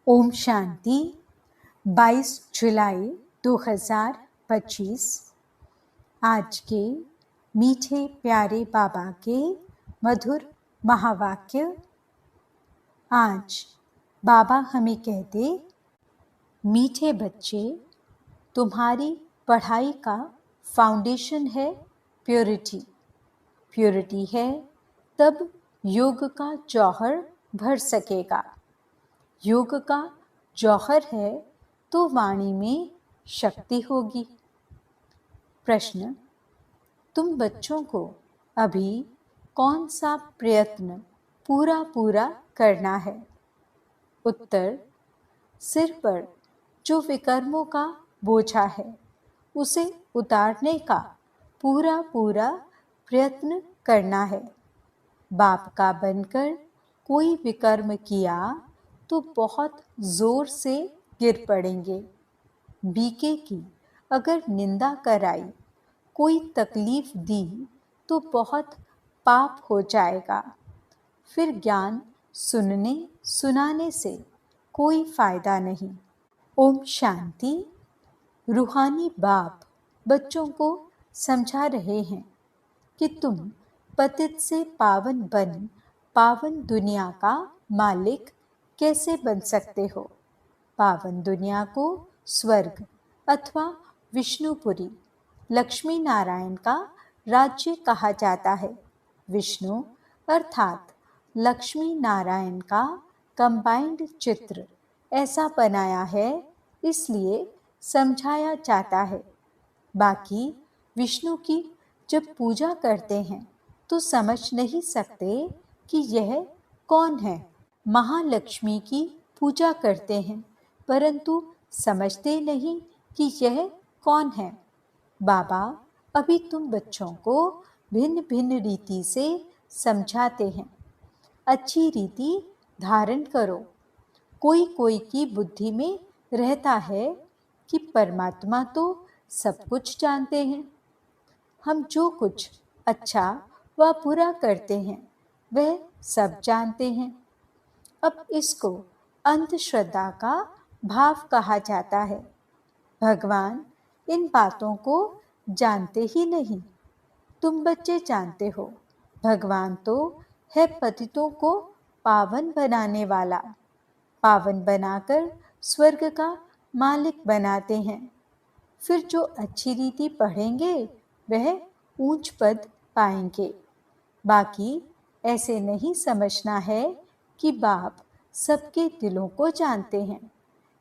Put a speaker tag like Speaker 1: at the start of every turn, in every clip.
Speaker 1: ओम शांति। 22 जुलाई 2025 आज के मीठे प्यारे बाबा के मधुर महावाक्य। आज बाबा हमें कहते, मीठे बच्चे, तुम्हारी पढ़ाई का फाउंडेशन है प्योरिटी। प्योरिटी है तब योग का जौहर भर सकेगा। योग का जौहर है तो वाणी में शक्ति होगी। प्रश्न, तुम बच्चों को अभी कौन सा प्रयत्न पूरा करना है? उत्तर, सिर पर जो विकर्मों का बोझा है उसे उतारने का पूरा प्रयत्न करना है। बाप का बनकर कोई विकर्म किया तो बहुत जोर से गिर पड़ेंगे। बीके की अगर निंदा कराई, कोई तकलीफ दी तो बहुत पाप हो जाएगा। फिर ज्ञान सुनने सुनाने से कोई फायदा नहीं। ओम शांति। रूहानी बाप बच्चों को समझा रहे हैं कि तुम पतित से पावन बन पावन दुनिया का मालिक कैसे बन सकते हो। पावन दुनिया को स्वर्ग अथवा विष्णुपुरी, लक्ष्मी नारायण का राज्य कहा जाता है। विष्णु अर्थात लक्ष्मी नारायण का कंबाइंड चित्र ऐसा बनाया है, इसलिए समझाया जाता है। बाकी विष्णु की जब पूजा करते हैं तो समझ नहीं सकते कि यह कौन है। महालक्ष्मी की पूजा करते हैं परंतु समझते नहीं कि यह कौन है। बाबा अभी तुम बच्चों को भिन्न भिन्न रीति से समझाते हैं। अच्छी रीति धारण करो। कोई की बुद्धि में रहता है कि परमात्मा तो सब कुछ जानते हैं। हम जो कुछ अच्छा व बुरा करते हैं वह सब जानते हैं। अब इसको अंधश्रद्धा का भाव कहा जाता है। भगवान इन बातों को जानते ही नहीं। तुम बच्चे जानते हो, भगवान तो है पतितों को पावन बनाने वाला। पावन बनाकर स्वर्ग का मालिक बनाते हैं। फिर जो अच्छी रीति पढ़ेंगे वह ऊंच पद पाएंगे। बाकी ऐसे नहीं समझना है कि बाप सबके दिलों को जानते हैं।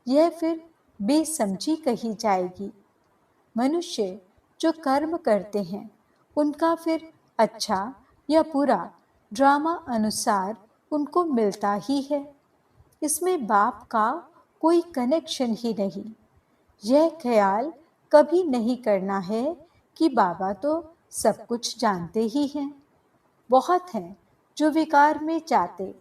Speaker 1: यह फिर बेसमझी कही जाएगी। मनुष्य जो कर्म करते हैं उनका फिर अच्छा या बुरा ड्रामा अनुसार उनको मिलता ही है। इसमें बाप का कोई कनेक्शन ही नहीं। यह ख्याल कभी नहीं करना है कि बाबा तो सब कुछ जानते ही हैं। बहुत हैं जो विकार में जाते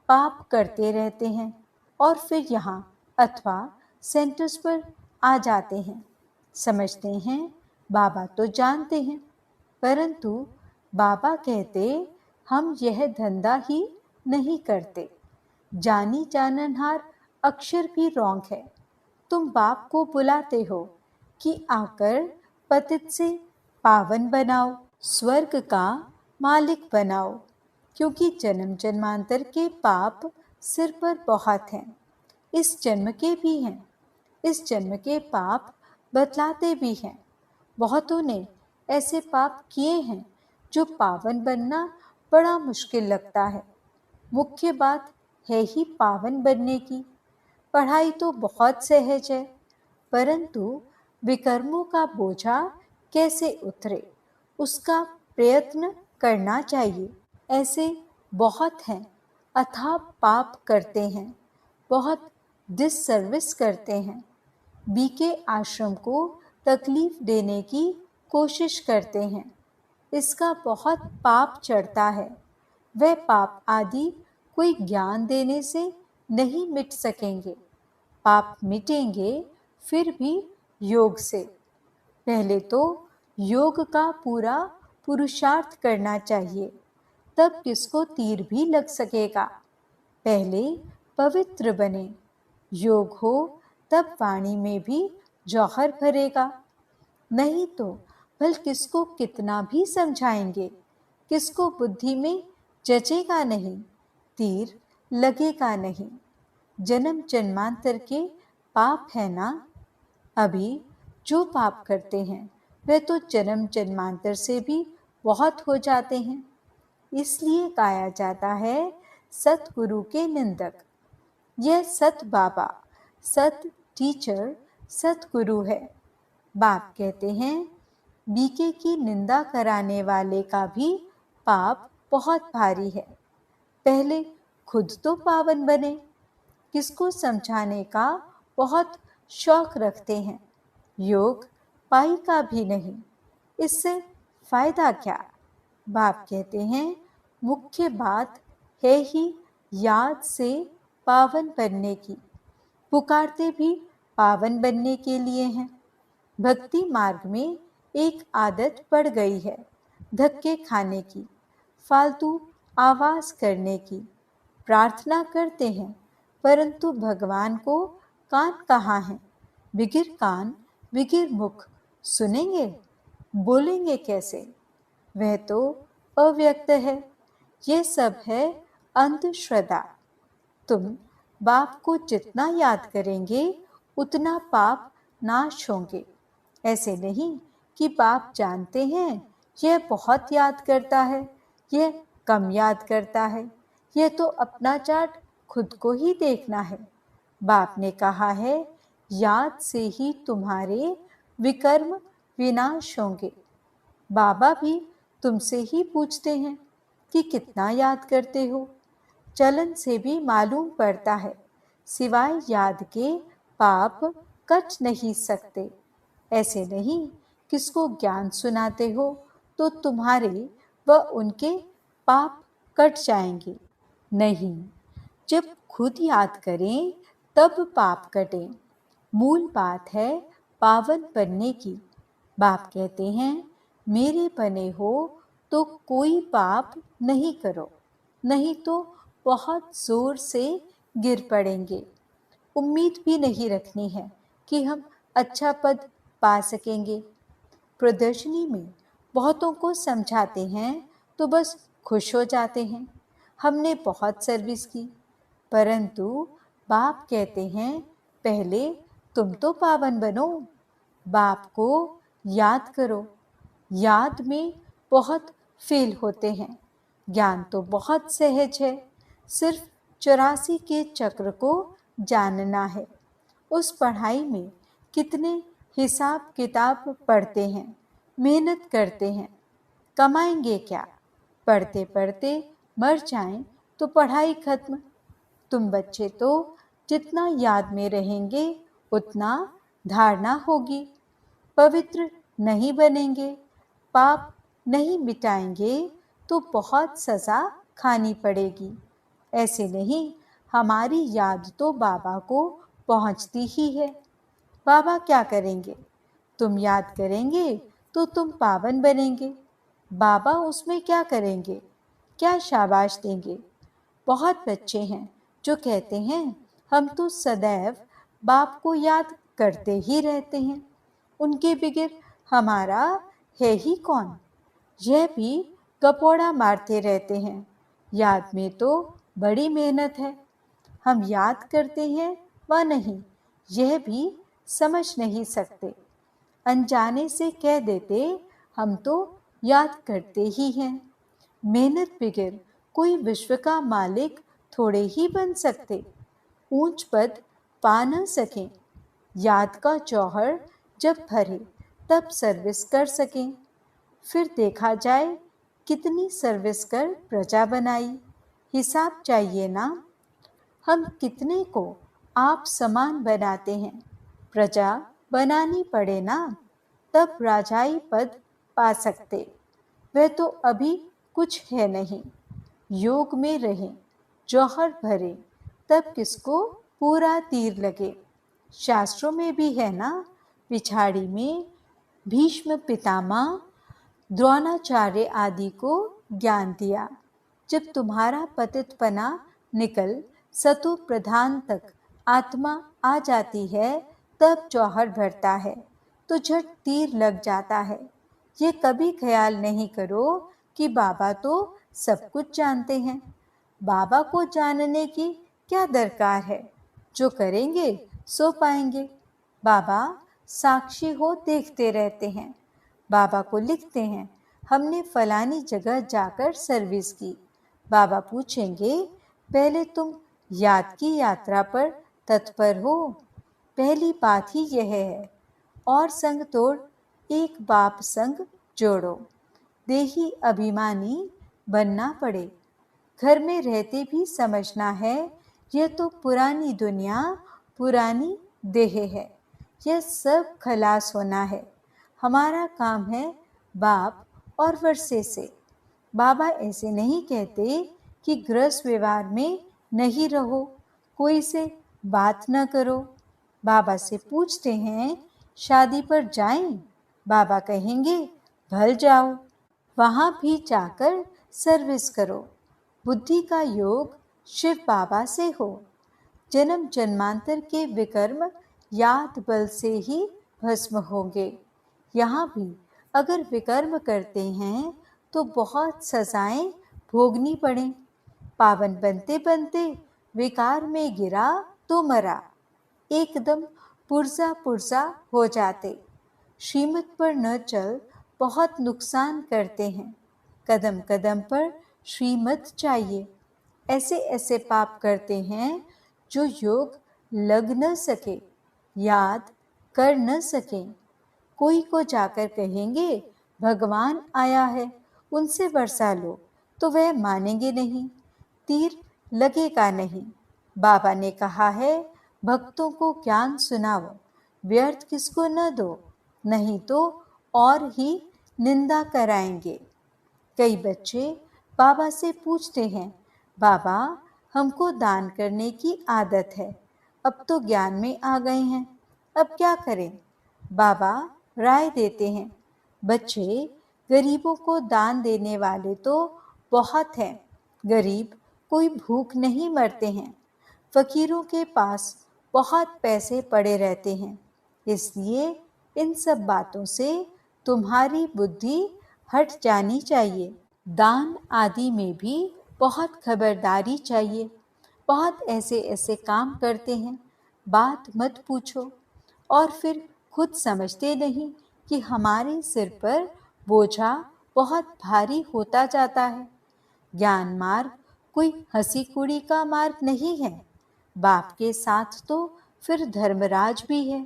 Speaker 1: पाप करते रहते हैं और फिर यहाँ अथवा सेंटर्स पर आ जाते हैं। समझते हैं बाबा तो जानते हैं, परंतु बाबा कहते हम यह धंधा ही नहीं करते। जानी जाननहार अक्षर भी रॉन्ग है। तुम बाप को बुलाते हो कि आकर पतित से पावन बनाओ, स्वर्ग का मालिक बनाओ, क्योंकि जन्म जन्मांतर के पाप सिर पर बहुत हैं। इस जन्म के भी हैं। इस जन्म के पाप बतलाते भी हैं। बहुतों ने ऐसे पाप किए हैं जो पावन बनना बड़ा मुश्किल लगता है। मुख्य बात है ही पावन बनने की। पढ़ाई तो बहुत सहज है, परंतु विकर्मों का बोझा कैसे उतरे उसका प्रयत्न करना चाहिए। ऐसे बहुत हैं, अथाह पाप करते हैं, बहुत डिससर्विस करते हैं। बीके आश्रम को तकलीफ देने की कोशिश करते हैं। इसका बहुत पाप चढ़ता है। वह पाप आदि कोई ज्ञान देने से नहीं मिट सकेंगे। पाप मिटेंगे फिर भी योग से। पहले तो योग का पूरा पुरुषार्थ करना चाहिए, तब किसको तीर भी लग सकेगा। पहले पवित्र बने। योग हो तब वाणी में भी जौहर भरेगा, नहीं तो भल किसको कितना भी समझाएंगे, किसको बुद्धि में जचेगा नहीं, तीर लगेगा नहीं। जन्म जन्मांतर के पाप है ना, अभी जो पाप करते हैं वह तो जन्म जन्मांतर से भी बहुत हो जाते हैं। इसलिए गाया जाता है सतगुरु के निंदक। यह सत बाबा, सत टीचर, सतगुरु है। बाप कहते हैं बीके की निंदा कराने वाले का भी पाप बहुत भारी है। पहले खुद तो पावन बने, किसको समझाने का बहुत शौक रखते हैं, योग पाई का भी नहीं, इससे फायदा क्या। बाप कहते हैं मुख्य बात है ही याद से पावन बनने की, पुकारते भी पावन बनने के लिए हैं। भक्ति मार्ग में एक आदत पड़ गई है धक्के खाने की, फालतू आवाज करने की। प्रार्थना करते हैं परंतु भगवान को कान कहाँ है। बिगिर कान बिगिर मुख, सुनेंगे बोलेंगे कैसे, वह तो अव्यक्त है। ये सब है अंधश्रद्धा। तुम बाप को जितना याद करेंगे उतना पाप नाश होंगे। ऐसे नहीं कि बाप जानते हैं यह बहुत याद करता है, यह कम याद करता है, यह तो अपना चाट खुद को ही देखना है। बाप ने कहा है याद से ही तुम्हारे विकर्म विनाश होंगे। बाबा भी तुमसे ही पूछते हैं कि कितना याद करते हो। चलन से भी मालूम पड़ता है, सिवाय याद के पाप कट नहीं सकते। ऐसे नहीं किसको ज्ञान सुनाते हो तो तुम्हारे व उनके पाप कट जाएंगे। नहीं, जब खुद याद करें तब पाप कटें। मूल बात है पावन बनने की। बाप कहते हैं मेरे बने हो तो कोई पाप नहीं करो, नहीं तो बहुत जोर से गिर पड़ेंगे। उम्मीद भी नहीं रखनी है कि हम अच्छा पद पा सकेंगे। प्रदर्शनी में बहुतों को समझाते हैं तो बस खुश हो जाते हैं, हमने बहुत सर्विस की। परंतु बाप कहते हैं पहले तुम तो पावन बनो, बाप को याद करो। याद में बहुत फेल होते हैं, ज्ञान तो बहुत सहज है, सिर्फ 84 के चक्र को जानना है। उस पढ़ाई में कितने हिसाब किताब पढ़ते हैं, मेहनत करते हैं, कमाएंगे क्या। पढ़ते पढ़ते मर जाएं तो पढ़ाई खत्म। तुम बच्चे तो जितना याद में रहेंगे उतना धारणा होगी। पवित्र नहीं बनेंगे, पाप नहीं मिटाएंगे तो बहुत सजा खानी पड़ेगी। ऐसे नहीं, हमारी याद तो बाबा को पहुंचती ही है। बाबा क्या करेंगे, तुम याद करेंगे तो तुम पावन बनेंगे। बाबा उसमें क्या करेंगे, क्या शाबाश देंगे। बहुत बच्चे हैं जो कहते हैं हम तो सदैव बाप को याद करते ही रहते हैं, उनके बगैर हमारा है ही कौन। यह भी गपोड़ा मारते रहते हैं, याद में तो बड़ी मेहनत है। हम याद करते हैं व नहीं यह भी समझ नहीं सकते। अनजाने से कह देते हम तो याद करते ही हैं। मेहनत बगैर कोई विश्व का मालिक थोड़े ही बन सकते, ऊंच पद पा न सकें। याद का जौहर जब भरे तब सर्विस कर सकें। फिर देखा जाए कितनी सर्विस कर प्रजा बनाई, हिसाब चाहिए ना। हम कितने को आप समान बनाते हैं, प्रजा बनानी पड़े ना, तब राजाई पद पा सकते। वह तो अभी कुछ है नहीं। योग में रहें, जौहर भरे, तब किसको पूरा तीर लगे। शास्त्रों में भी है ना, पिछाड़ी में भीष्म पितामह द्रोणाचार्य आदि को ज्ञान दिया। जब तुम्हारा पतितपना निकल सतो प्रधान तक आत्मा आ जाती है तब जौहर भरता है तो झट तीर लग जाता है। ये कभी ख्याल नहीं करो कि बाबा तो सब कुछ जानते हैं। बाबा को जानने की क्या दरकार है, जो करेंगे सो पाएंगे। बाबा साक्षी हो देखते रहते हैं। बाबा को लिखते हैं, हमने फलानी जगह जाकर सर्विस की। बाबा पूछेंगे, पहले तुम याद की यात्रा पर तत्पर हो? पहली बात ही यह है। और संग तोड़ एक बाप संग जोड़ो। देही अभिमानी बनना पड़े। घर में रहते भी समझना है, यह तो पुरानी दुनिया, पुरानी देह है। यह सब खलास होना है। हमारा काम है बाप और वर्षे से। बाबा ऐसे नहीं कहते कि गृहस्थ व्यवहार में नहीं रहो, कोई से बात न करो। बाबा से पूछते हैं, शादी पर जाएं? बाबा कहेंगे, भल जाओ, वहाँ भी जाकर सर्विस करो। बुद्धि का योग शिव बाबा से हो। जन्म जन्मांतर के विकर्म याद बल से ही भस्म होंगे। यहाँ भी अगर विकर्म करते हैं तो बहुत सजाएं भोगनी पड़े। पावन बनते बनते विकार में गिरा तो मरा, एकदम पुर्जा पुर्जा हो जाते। श्रीमत पर न चल बहुत नुकसान करते हैं। कदम कदम पर श्रीमत चाहिए। ऐसे ऐसे पाप करते हैं जो योग लग न सके, याद कर न सके। कोई को जाकर कहेंगे, भगवान आया है, उनसे वर्षा लो, तो वह मानेंगे नहीं, तीर लगेगा नहीं। बाबा ने कहा है, भक्तों को ज्ञान सुनाओ, व्यर्थ किसको न दो, नहीं तो और ही निंदा कराएंगे। कई बच्चे बाबा से पूछते हैं, बाबा हमको दान करने की आदत है, अब तो ज्ञान में आ गए हैं, अब क्या करें? बाबा राय देते हैं, बच्चे गरीबों को दान देने वाले तो बहुत हैं। गरीब कोई भूख नहीं मरते हैं। फकीरों के पास बहुत पैसे पड़े रहते हैं। इसलिए इन सब बातों से तुम्हारी बुद्धि हट जानी चाहिए। दान आदि में भी बहुत खबरदारी चाहिए। बहुत ऐसे ऐसे काम करते हैं, बात मत पूछो। और फिर खुद समझते नहीं कि हमारे सिर पर बोझा बहुत भारी होता जाता है। ज्ञान मार्ग कोई हंसी कुड़ी का मार्ग नहीं है। बाप के साथ तो फिर धर्मराज भी है।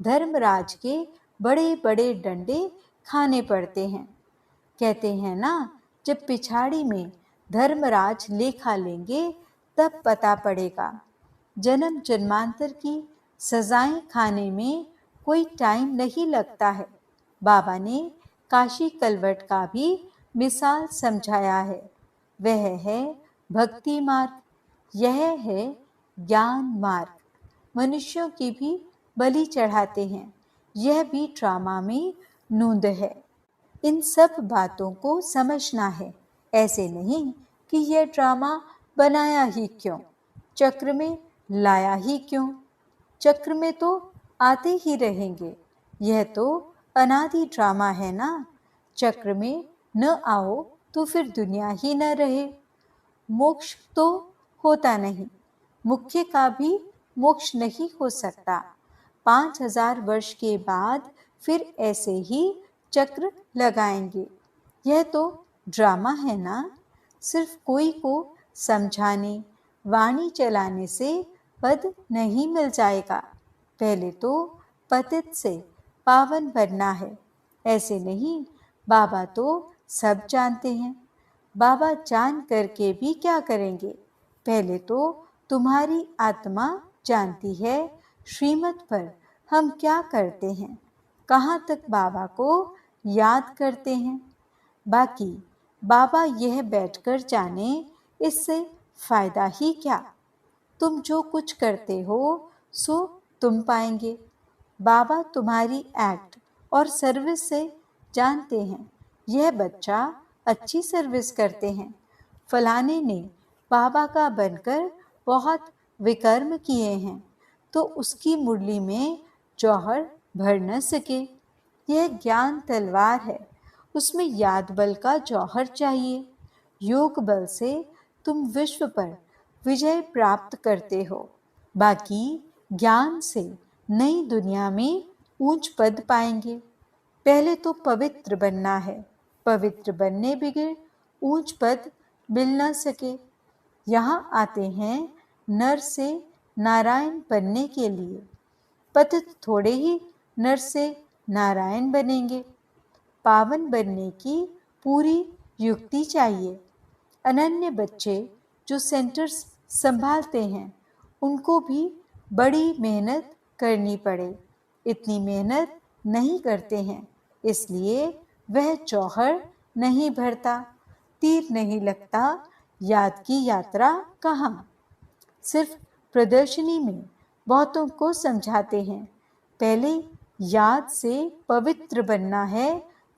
Speaker 1: धर्मराज के बड़े बड़े डंडे खाने पड़ते हैं। कहते हैं ना, जब पिछाड़ी में धर्मराज लेखा लेंगे तब पता पड़ेगा। जन्म जन्मांतर की सजाएं खाने में कोई टाइम नहीं लगता है। बाबा ने काशी कलवट का भी मिसाल समझाया है। वह है भक्ति मार्ग, यह है ज्ञान मार्ग। मनुष्यों की भी बलि चढ़ाते हैं, यह भी ड्रामा में नूंद है। इन सब बातों को समझना है। ऐसे नहीं कि यह ड्रामा बनाया ही क्यों, चक्र में लाया ही क्यों। चक्र में तो आते ही रहेंगे। यह तो अनादि ड्रामा है ना। चक्र में न आओ तो फिर दुनिया ही न रहे। मोक्ष तो होता नहीं, मुख्य का भी मोक्ष नहीं हो सकता। 5000 वर्ष के बाद फिर ऐसे ही चक्र लगाएंगे। यह तो ड्रामा है ना। सिर्फ कोई को समझाने, वाणी चलाने से पद नहीं मिल जाएगा। पहले तो पतित से पावन बनना है। ऐसे नहीं, बाबा तो सब जानते हैं। बाबा जान करके भी क्या करेंगे? पहले तो तुम्हारी आत्मा जानती है श्रीमत पर हम क्या करते हैं, कहाँ तक बाबा को याद करते हैं। बाकी बाबा यह बैठकर जाने, इससे फायदा ही क्या। तुम जो कुछ करते हो सो तुम पाएंगे। बाबा तुम्हारी एक्ट और सर्विस से जानते हैं, यह बच्चा अच्छी सर्विस करते हैं। फलाने ने बाबा का बनकर बहुत विकर्म किए हैं, तो उसकी मुरली में जौहर भर न सके। यह ज्ञान तलवार है, उसमें याद बल का जौहर चाहिए। योग बल से तुम विश्व पर विजय प्राप्त करते हो, बाकी ज्ञान से नई दुनिया में ऊंच पद पाएंगे। पहले तो पवित्र बनना है, पवित्र बनने बगैर ऊंच पद मिल न सके। यहाँ आते हैं नर से नारायण बनने के लिए। पतित थोड़े ही नर से नारायण बनेंगे। पावन बनने की पूरी युक्ति चाहिए। अनन्य बच्चे जो सेंटर्स संभालते हैं, उनको भी बड़ी मेहनत करनी पड़े। इतनी मेहनत नहीं करते हैं, इसलिए वह जौहर नहीं भरता, तीर नहीं लगता, याद की यात्रा कहाँ। सिर्फ प्रदर्शनी में बहुतों को समझाते हैं, पहले याद से पवित्र बनना है,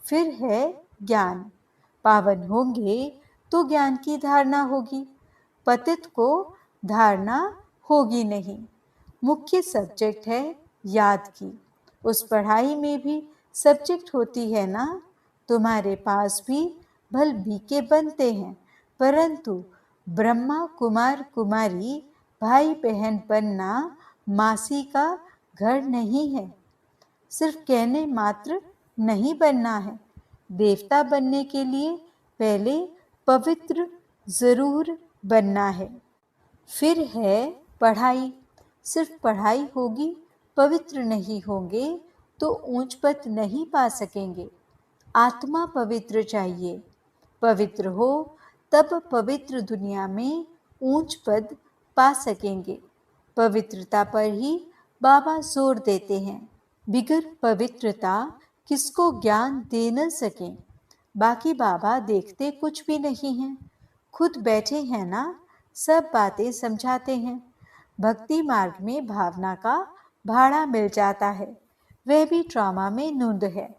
Speaker 1: फिर है ज्ञान। पावन होंगे तो ज्ञान की धारणा होगी, पतित को धारणा होगी नहीं। मुख्य सब्जेक्ट है याद की। उस पढ़ाई में भी सब्जेक्ट होती है ना। तुम्हारे पास भी भल बीके बनते हैं, परंतु ब्रह्मा कुमार कुमारी भाई बहन बनना मासी का घर नहीं है। सिर्फ कहने मात्र नहीं बनना है। देवता बनने के लिए पहले पवित्र जरूर बनना है। फिर है पढ़ाई। सिर्फ पढ़ाई होगी, पवित्र नहीं होंगे तो ऊंच पद नहीं पा सकेंगे। आत्मा पवित्र चाहिए। पवित्र हो तब पवित्र दुनिया में ऊंच पद पा सकेंगे। पवित्रता पर ही बाबा जोर देते हैं। बिगर पवित्रता किसको ज्ञान दे न सकें। बाकी बाबा देखते कुछ भी नहीं हैं, खुद बैठे हैं ना, सब बातें समझाते हैं। भक्ति मार्ग में भावना का भाड़ा मिल जाता है, वह भी ट्रॉमा में नूंद है।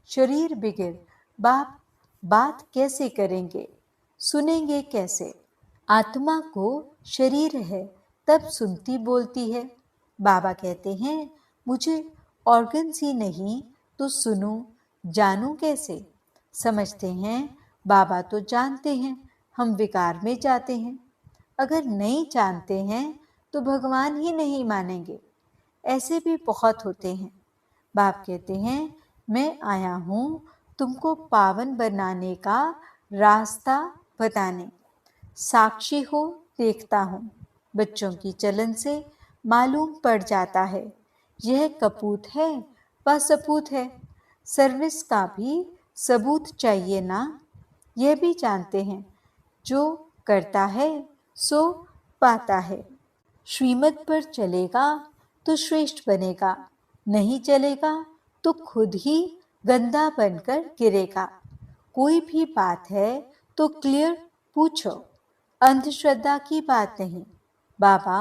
Speaker 1: शरीर बिगड़ बाप बात कैसे करेंगे, सुनेंगे कैसे। आत्मा को शरीर है तब सुनती बोलती है। बाबा कहते हैं मुझे ऑर्गन्स ही नहीं तो सुनूं जानूं कैसे। समझते हैं बाबा तो जानते हैं, हम विकार में जाते हैं। अगर नहीं जानते हैं तो भगवान ही नहीं मानेंगे। ऐसे भी बहुत होते हैं। बाप कहते हैं मैं आया हूँ तुमको पावन बनाने का रास्ता बताने। साक्षी हो देखता हूँ, बच्चों की चलन से मालूम पड़ जाता है यह कपूत है व सपूत है। सर्विस का भी सबूत चाहिए ना। यह भी जानते हैं जो करता है सो पाता है। श्रीमत पर चलेगा तो श्रेष्ठ बनेगा, नहीं चलेगा तो खुद ही गंदा बनकर गिरेगा। कोई भी बात है तो क्लियर पूछो, अंधश्रद्धा की बात नहीं। बाबा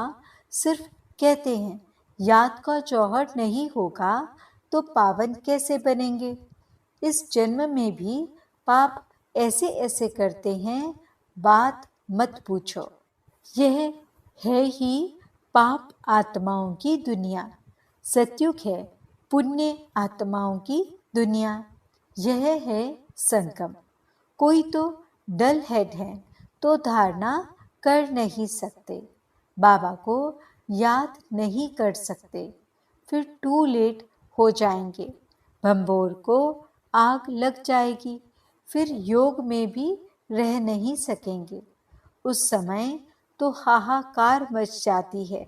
Speaker 1: सिर्फ कहते हैं याद का जौहर नहीं होगा तो पावन कैसे बनेंगे। इस जन्म में भी पाप ऐसे ऐसे करते हैं, बात मत पूछो। यह है ही पाप आत्माओं की दुनिया। सत्युग है पुण्य आत्माओं की दुनिया। यह है संगम। कोई तो डल हेड है तो धारणा कर नहीं सकते, बाबा को याद नहीं कर सकते, फिर टू लेट हो जाएंगे। भंबोर को आग लग जाएगी, फिर योग में भी रह नहीं सकेंगे। उस समय तो हाहाकार मच जाती है,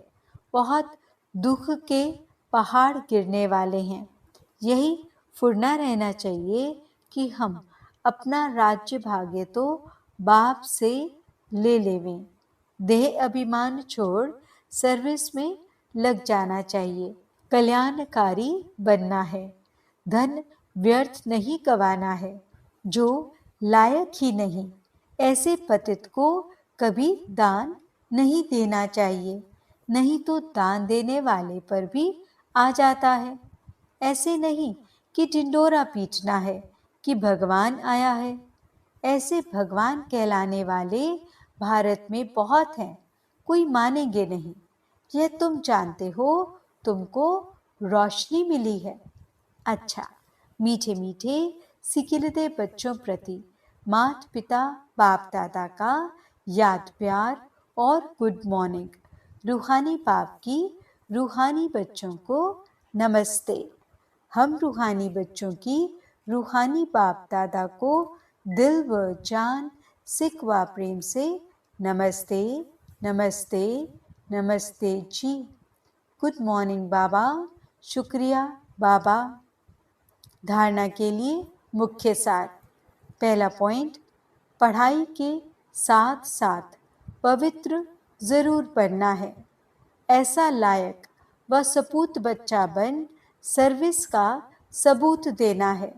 Speaker 1: बहुत दुख के पहाड़ गिरने वाले हैं। यही फुरना रहना चाहिए कि हम अपना राज्य भाग्य तो बाप से ले लेवें। देह अभिमान छोड़ सर्विस में लग जाना चाहिए। कल्याणकारी बनना है, धन व्यर्थ नहीं गवाना है। जो लायक ही नहीं ऐसे पतित को कभी दान नहीं देना चाहिए, नहीं तो दान देने वाले पर भी आ जाता है। ऐसे नहीं कि ढिंडोरा पीटना है कि भगवान आया है। ऐसे भगवान कहलाने वाले भारत में बहुत हैं, कोई मानेंगे नहीं। यह तुम जानते हो, तुमको रोशनी मिली है। अच्छा, मीठे मीठे सिकिलते बच्चों प्रति माता पिता बाप दादा का याद प्यार और गुड मॉर्निंग। रूहानी बाप की रूहानी बच्चों को नमस्ते। हम रूहानी बच्चों की रूहानी बाप दादा को दिल व जान सिक व प्रेम से नमस्ते नमस्ते नमस्ते जी। गुड मॉर्निंग बाबा। शुक्रिया बाबा। धारणा के लिए मुख्य सार। पहला पॉइंट, पढ़ाई के साथ साथ पवित्र जरूर बनना है। ऐसा लायक व सपूत बच्चा बन सर्विस का सबूत देना है।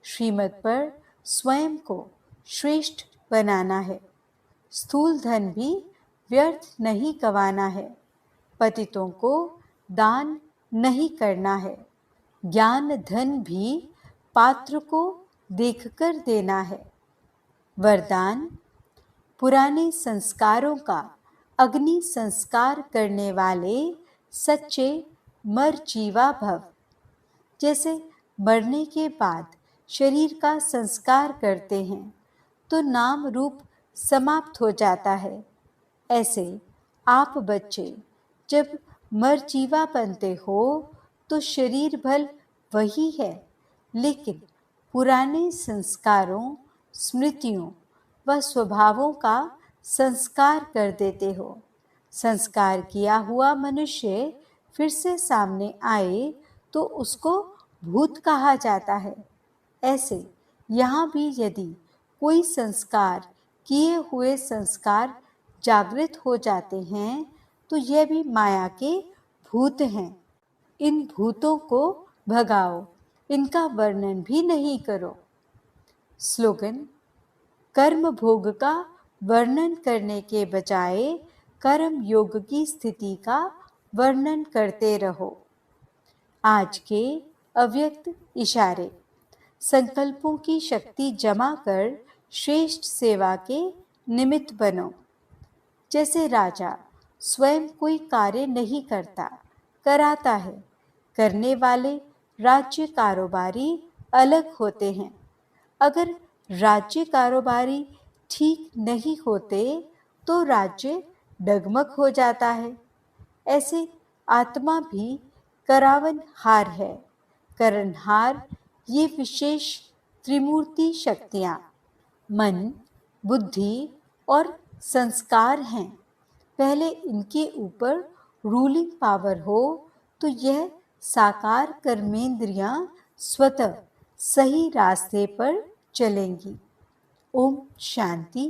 Speaker 1: श्रीमत पर स्वयं को श्रेष्ठ बनाना है। स्थूल धन भी व्यर्थ नहीं गंवाना है। पतितों को दान नहीं करना है। ज्ञान धन भी पात्र को देखकर देना है। वरदान, पुराने संस्कारों का अग्नि संस्कार करने वाले सच्चे मरजीवा भव। जैसे मरने के बाद शरीर का संस्कार करते हैं तो नाम रूप समाप्त हो जाता है, ऐसे आप बच्चे जब मरजीवा बनते हो तो शरीर भल वही है, लेकिन पुराने संस्कारों, स्मृतियों व स्वभावों का संस्कार कर देते हो। संस्कार किया हुआ मनुष्य फिर से सामने आए तो उसको भूत कहा जाता है। ऐसे यहाँ भी यदि कोई संस्कार किए हुए संस्कार जागृत हो जाते हैं तो यह भी माया के भूत हैं। इन भूतों को भगाओ, इनका वर्णन भी नहीं करो। स्लोगन, कर्म भोग का वर्णन करने के बजाय कर्म योग की स्थिति का वर्णन करते रहो। आज के अव्यक्त इशारे। संकल्पों की शक्ति जमा कर श्रेष्ठ सेवा के निमित्त बनो। जैसे राजा स्वयं कोई कार्य नहीं करता, कराता है। करने वाले राज्य कारोबारी अलग होते हैं। अगर राज्य कारोबारी ठीक नहीं होते तो राज्य डगमग हो जाता है। ऐसे आत्मा भी करावनहार है। करणहार ये विशेष त्रिमूर्ति शक्तियाँ मन, बुद्धि और संस्कार हैं। पहले इनके ऊपर रूलिंग पावर हो तो यह साकार कर्मेंद्रियां स्वतः सही रास्ते पर चलेंगी। ओम शांति।